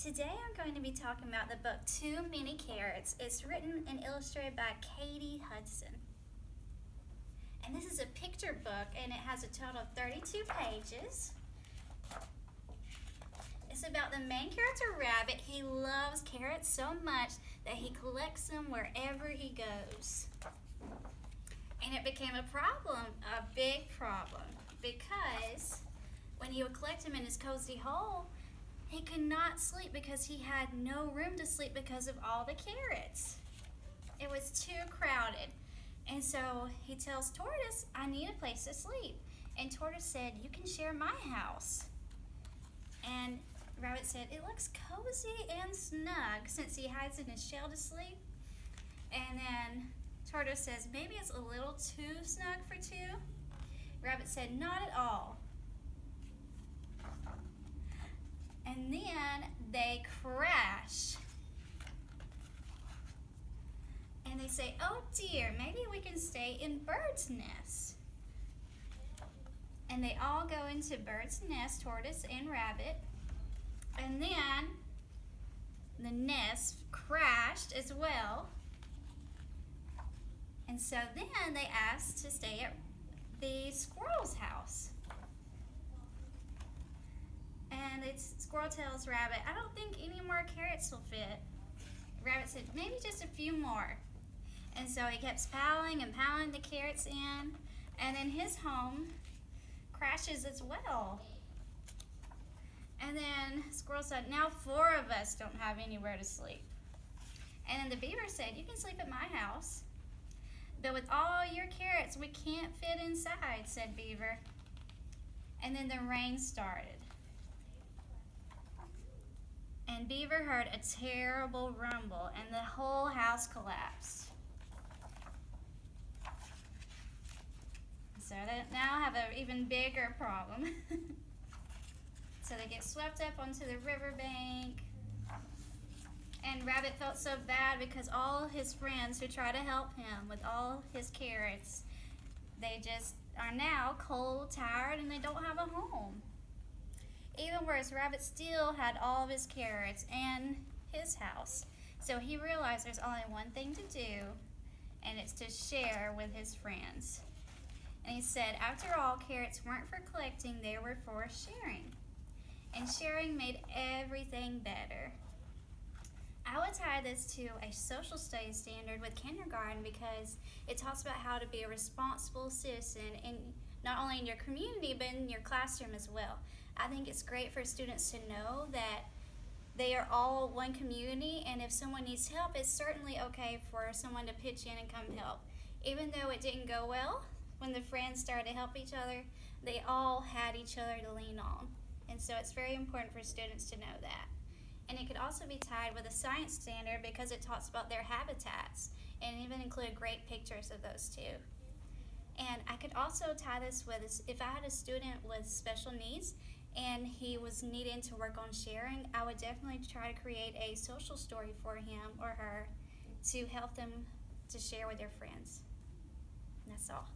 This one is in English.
Today I'm going to be talking about the book Too Many Carrots. It's written and illustrated by Katy Hudson. And this is a picture book and it has a total of 32 pages. It's about the main character, Rabbit. He loves carrots so much that he collects them wherever he goes. And it became a problem, a big problem, because when he would collect them in his cozy hole, he could not sleep because he had no room to sleep because of all the carrots. It was too crowded. And so he tells Tortoise, I need a place to sleep. And Tortoise said, you can share my house. And Rabbit said, it looks cozy and snug since he hides in his shell to sleep. And then Tortoise says, maybe it's a little too snug for two. Rabbit said, not at all. And then they crash. And they say, oh dear, maybe we can stay in Bird's Nest. And they all go into Bird's Nest, Tortoise and Rabbit. And then the nest crashed as well. And so then they asked to stay at the squirrel's house. And the squirrel tells Rabbit, I don't think any more carrots will fit. Rabbit said, maybe just a few more. And so he kept piling and piling the carrots in. And then his home crashes as well. And then Squirrel said, now 4 of us don't have anywhere to sleep. And then the beaver said, you can sleep at my house. But with all your carrots, we can't fit inside, said Beaver. And then the rain started. And Beaver heard a terrible rumble and the whole house collapsed. So they now have an even bigger problem. So they get swept up onto the riverbank. And Rabbit felt so bad because all his friends who try to help him with all his carrots, they just are now cold, tired, and they don't have a home. Even worse, Rabbit still had all of his carrots and his house. So he realized there's only one thing to do, and it's to share with his friends. And he said, after all, carrots weren't for collecting, they were for sharing. And sharing made everything better. I would tie this to a social studies standard with kindergarten because it talks about how to be a responsible citizen in not only in your community but in your classroom as well. I think it's great for students to know that they are all one community, and if someone needs help, it's certainly okay for someone to pitch in and come help. Even though it didn't go well, when the friends started to help each other, they all had each other to lean on. And so it's very important for students to know that. And it could also be tied with a science standard because it talks about their habitats and even include great pictures of those too. And I could also tie this with, if I had a student with special needs and he was needing to work on sharing, I would definitely try to create a social story for him or her to help them to share with their friends. And that's all.